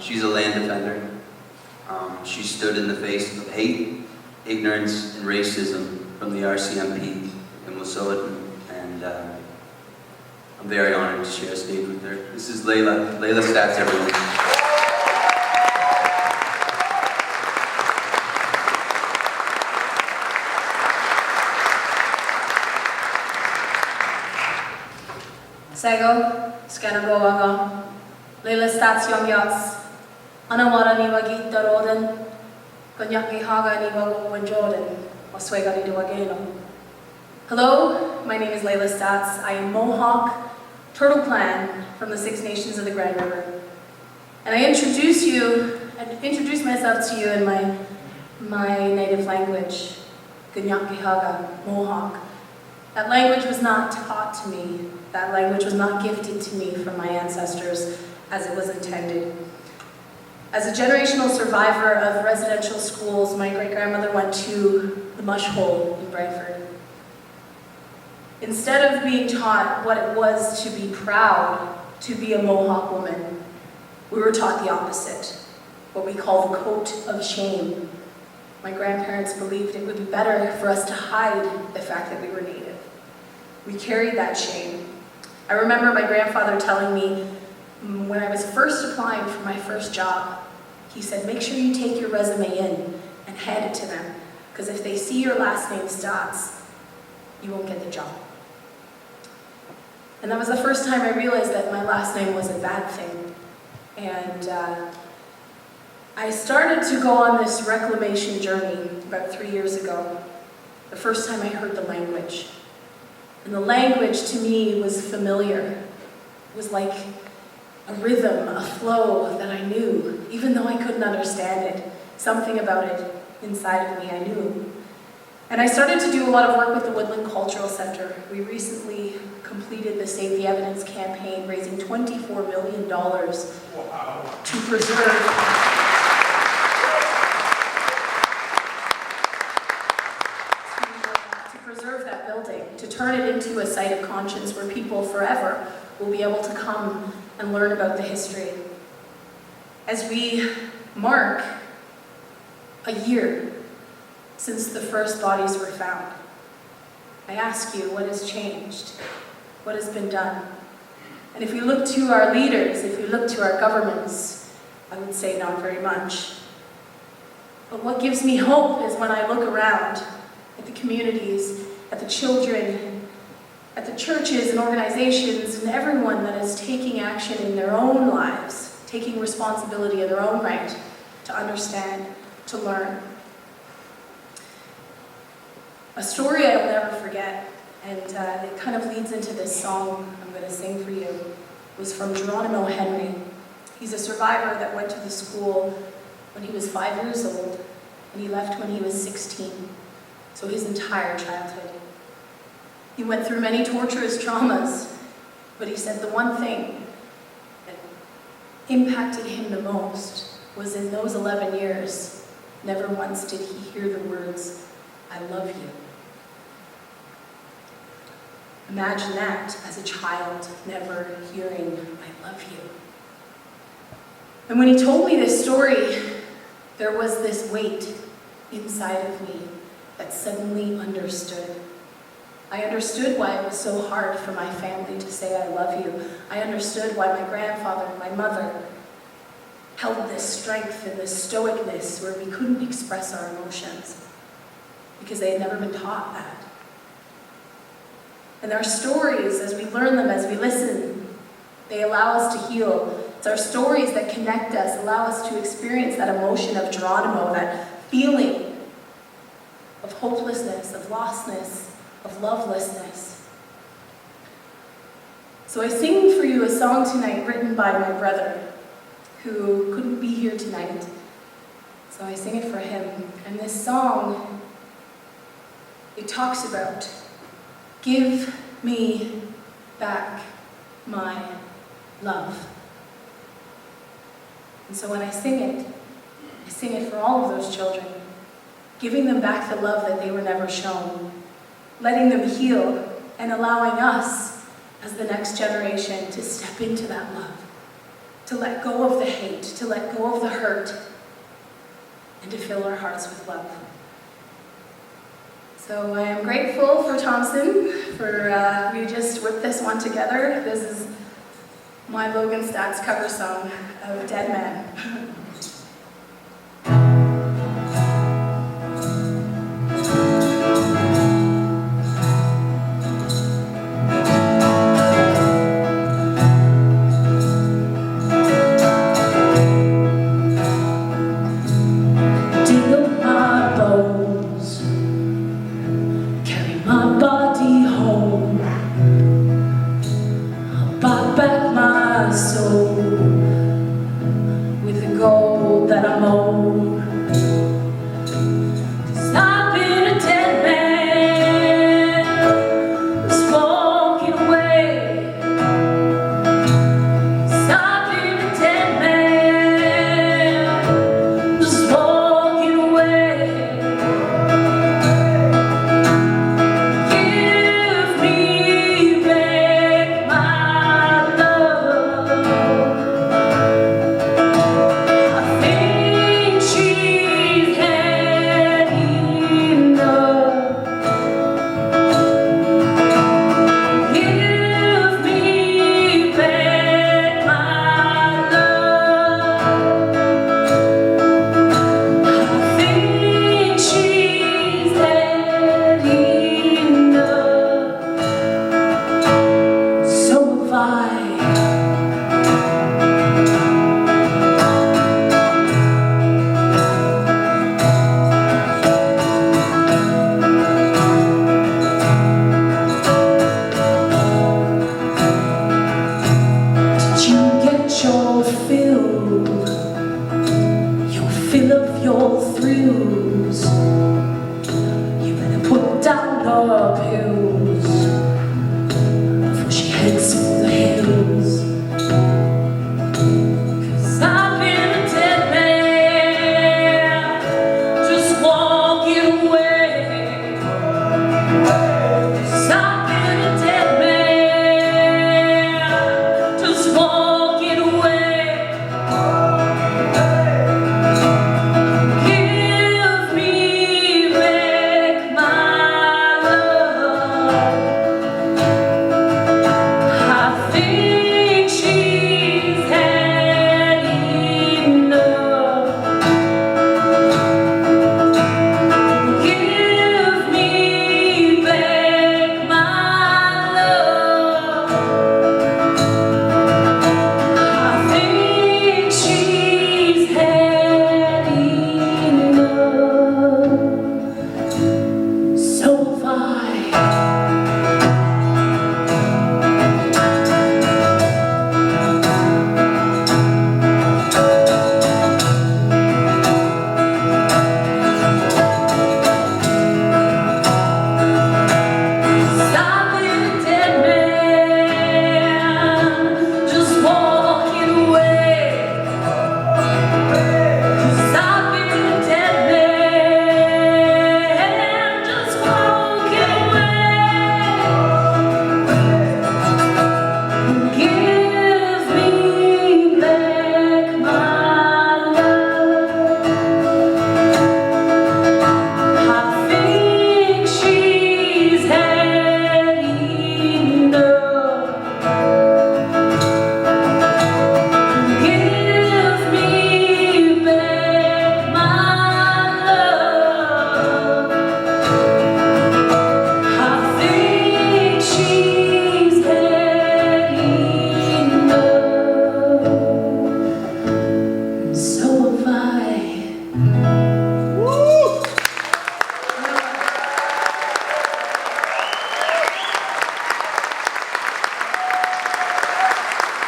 She's a land defender. She stood in the face of hate, ignorance, and racism from the RCMP in Wet'suwet'en, and I'm very honored to share a stage with her. This is Layla. Layla Stats, everyone. Sego, Skanagowaga, Layla Stats Young Anamara ni wagi taroden, Kanyaki Haga ni wago and Jordan, Oswega ni duageno. Hello, my name is Layla Stats. I am Mohawk, Turtle Clan from the Six Nations of the Grand River. And I introduce myself to you in my native language, Kanyaki Haga, Mohawk. That language was not taught to me. That language was not gifted to me from my ancestors as it was intended. As a generational survivor of residential schools, my great-grandmother went to the mush hole in Brantford. Instead of being taught what it was to be proud to be a Mohawk woman, we were taught the opposite, what we call the coat of shame. My grandparents believed it would be better for us to hide the fact that we were Native. We carried that shame. I remember my grandfather telling me when I was first applying for my first job, he said, make sure you take your resume in and hand it to them, because if they see your last name Stats, you won't get the job. And that was the first time I realized that my last name was a bad thing. And I started to go on this reclamation journey about 3 years ago, the first time I heard the language. And the language to me was familiar. It was like a rhythm, a flow that I knew, even though I couldn't understand it. Something about it inside of me I knew. And I started to do a lot of work with the Woodland Cultural Center. We recently completed the Save the Evidence campaign, raising $24 million to preserve that building, to turn it into a site of conscience where people forever will be able to come and learn about the history. As we mark a year since the first bodies were found, I ask you, what has changed? What has been done? And if we look to our leaders, if we look to our governments, I would say not very much. But what gives me hope is when I look around at the communities, at the children, at the churches and organizations and everyone that is taking action in their own lives, taking responsibility in their own right to understand, to learn. A story I will never forget, and it kind of leads into this song I'm going to sing for you, was from Geronimo Henry. He's a survivor that went to the school when he was 5 years old, and he left when he was 16, so his entire childhood. He went through many torturous traumas, but he said the one thing that impacted him the most was in those 11 years, never once did he hear the words, "I love you." Imagine that as a child, never hearing, "I love you." And when he told me this story, there was this weight inside of me that suddenly understood. I understood why it was so hard for my family to say "I love you." I understood why my grandfather and my mother held this strength and this stoicness where we couldn't express our emotions, because they had never been taught that. And our stories, as we learn them, as we listen, they allow us to heal. It's our stories that connect us, allow us to experience that emotion of Geronimo, that feeling of hopelessness, of lostness, of lovelessness. So I sing for you a song tonight written by my brother, who couldn't be here tonight. So I sing it for him. And this song, it talks about, give me back my love. And so when I sing it for all of those children, giving them back the love that they were never shown, letting them heal, and allowing us, as the next generation, to step into that love. to let go of the hate, to let go of the hurt, and to fill our hearts with love. So I am grateful for Thompson, for we just whipped this one together. This is my Logan Stats cover song of Dead Man.